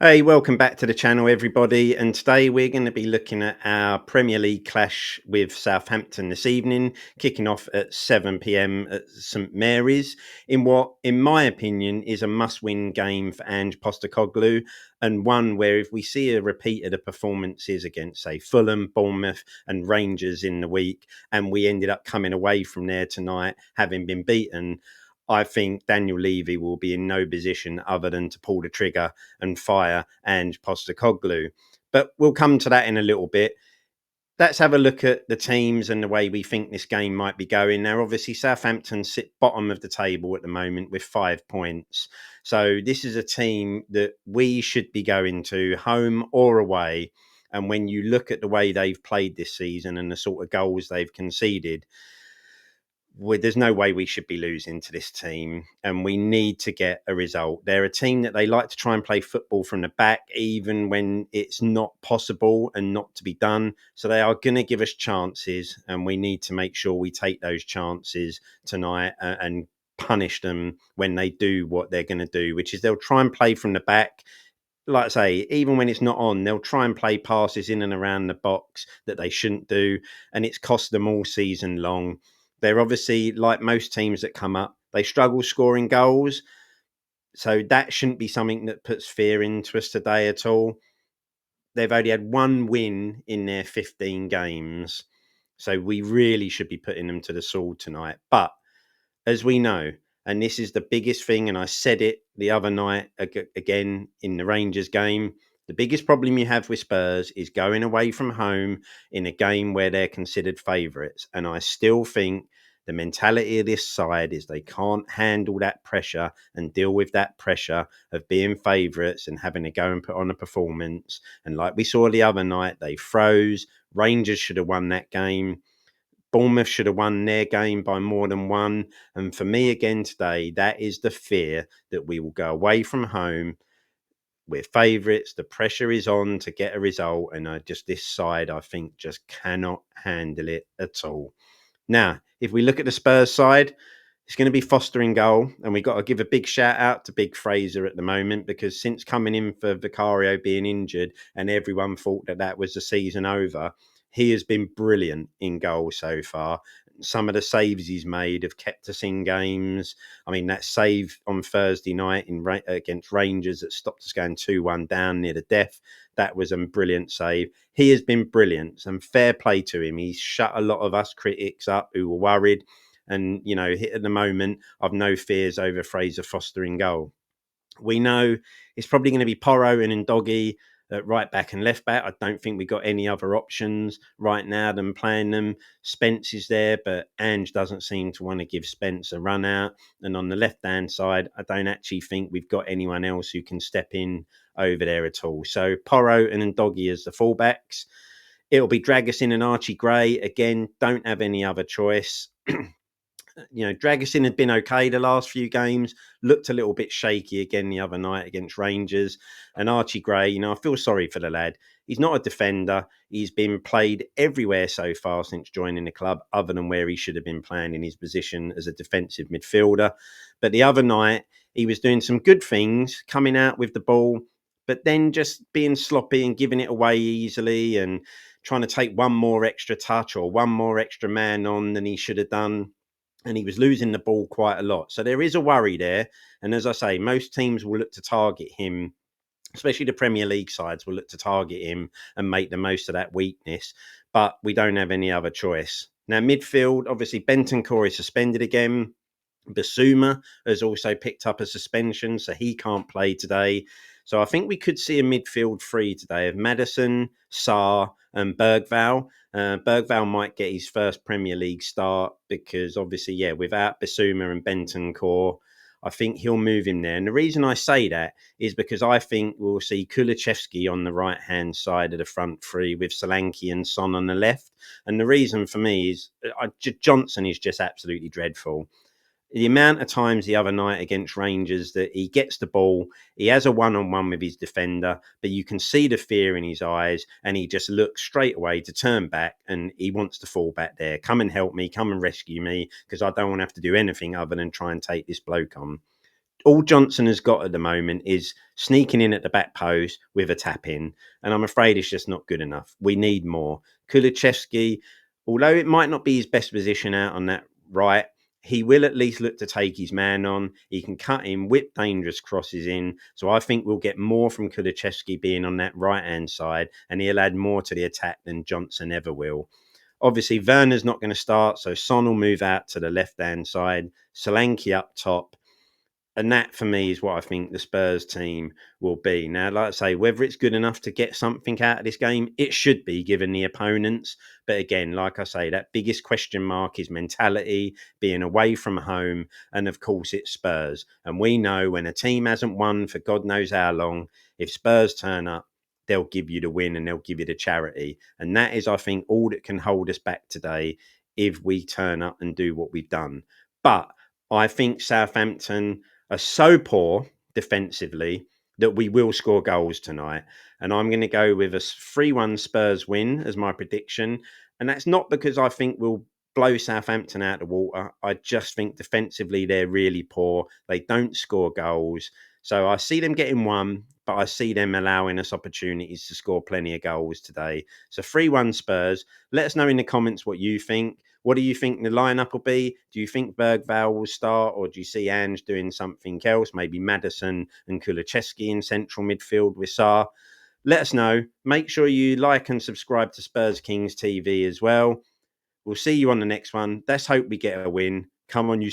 Hey, welcome back to the channel, everybody. And today we're going to be looking at our Premier League clash with Southampton this evening, kicking off at 7 p.m. at St Mary's, in what, in my opinion, is a must-win game for Ange Postecoglou, and one where if we see a repeat of the performances against, say, Fulham, Bournemouth, and Rangers in the week, and we ended up coming away from there tonight having been beaten, I think Daniel Levy will be in no position other than to pull the trigger and fire Ange Postecoglou. But we'll come to that in a little bit. Let's have a look at the teams and the way we think this game might be going. Now, obviously, Southampton sit bottom of the table at the moment with 5 points. So this is a team that we should be going to, home or away. And when you look at the way they've played this season and the sort of goals they've conceded, there's no way we should be losing to this team, and we need to get a result. They're a team that they like to try and play football from the back, even when it's not possible and not to be done. So they are going to give us chances, and we need to make sure we take those chances tonight and punish them when they do what they're going to do, which is they'll try and play from the back. Like I say, even when it's not on, they'll try and play passes in and around the box that they shouldn't do. And it's cost them all season long. They're obviously, like most teams that come up, they struggle scoring goals. So that shouldn't be something that puts fear into us today at all. They've only had one win in their 15 games. So we really should be putting them to the sword tonight. But as we know, and this is the biggest thing, and I said it the other night again in the Rangers game, the biggest problem you have with Spurs is going away from home in a game where they're considered favourites. And I still think the mentality of this side is they can't handle that pressure and deal with that pressure of being favourites and having to go and put on a performance. And like we saw the other night, they froze. Rangers should have won that game. Bournemouth should have won their game by more than one. And for me, again today, that is the fear that we will go away from home. We're favourites. The pressure is on to get a result. And this side, I think, just cannot handle it at all. Now, if we look at the Spurs side, it's going to be Foster in goal. And we've got to give a big shout out to Big Fraser at the moment, because since coming in for Vicario being injured and everyone thought that was the season over, he has been brilliant in goal so far. Some of the saves he's made have kept us in games. I mean, that save on Thursday night against Rangers that stopped us going 2-1 down near the death, that was a brilliant save. He has been brilliant, and fair play to him. He's shut a lot of us critics up who were worried. And, at the moment, I've no fears over Fraser Foster in goal. We know it's probably going to be Porro and Ndoggy at right back and left back. I don't think we've got any other options right now than playing them. Spence is there, but Ange doesn't seem to want to give Spence a run out. And on the left-hand side, I don't actually think we've got anyone else who can step in over there at all. So Porro and Ndoggy as the fullbacks. It'll be Dragusin and Archie Gray. Again, don't have any other choice. Dragusin had been okay the last few games, looked a little bit shaky again the other night against Rangers. And Archie Gray, I feel sorry for the lad. He's not a defender. He's been played everywhere so far since joining the club, other than where he should have been playing in his position as a defensive midfielder. But the other night, he was doing some good things, coming out with the ball, but then just being sloppy and giving it away easily and trying to take one more extra touch or one more extra man on than he should have done. And he was losing the ball quite a lot. So there is a worry there. And as I say, most teams will look to target him, especially the Premier League sides will look to target him and make the most of that weakness. But we don't have any other choice. Now, midfield, obviously, Bentancur is suspended again. Basuma has also picked up a suspension, so he can't play today. So I think we could see a midfield three today of Maddison, Sarr and Bergvall. Bergvall might get his first Premier League start because obviously, without Basuma and Bentancur, I think he'll move him there. And the reason I say that is because I think we'll see Kulusevski on the right-hand side of the front three with Solanke and Son on the left. And the reason for me is Johnson is just absolutely dreadful. The amount of times the other night against Rangers that he gets the ball, he has a one-on-one with his defender, but you can see the fear in his eyes, and he just looks straight away to turn back, and he wants to fall back there. Come and help me, come and rescue me, because I don't want to have to do anything other than try and take this bloke on. all Johnson has got at the moment is sneaking in at the back post with a tap in, and I'm afraid it's just not good enough. We need more. Kulusevski, although it might not be his best position out on that right, he will at least look to take his man on. He can cut in, whip dangerous crosses in. So I think we'll get more from Kulusevski being on that right hand side, and he'll add more to the attack than Johnson ever will. Obviously, Werner's not going to start, so Son will move out to the left hand side, Solanke up top. And that for me is what I think the Spurs team will be. Now, like I say, whether it's good enough to get something out of this game, it should be given the opponents. But again, like I say, that biggest question mark is mentality, being away from home. And of course, it's Spurs. And we know when a team hasn't won for God knows how long, if Spurs turn up, they'll give you the win and they'll give you the charity. And that is, I think, all that can hold us back today if we turn up and do what we've done. But I think Southampton are so poor defensively that we will score goals tonight. And I'm going to go with a 3-1 Spurs win as my prediction. And that's not because I think we'll blow Southampton out of the water. I just think defensively they're really poor. They don't score goals. So I see them getting one, but I see them allowing us opportunities to score plenty of goals today. So 3-1 Spurs. Let us know in the comments what you think. What do you think the lineup will be? Do you think Bergvall will start, or do you see Ange doing something else? Maybe Maddison and Kulusevski in central midfield with Sarr? Let us know. Make sure you like and subscribe to Spurs Kings TV as well. We'll see you on the next one. Let's hope we get a win. Come on, you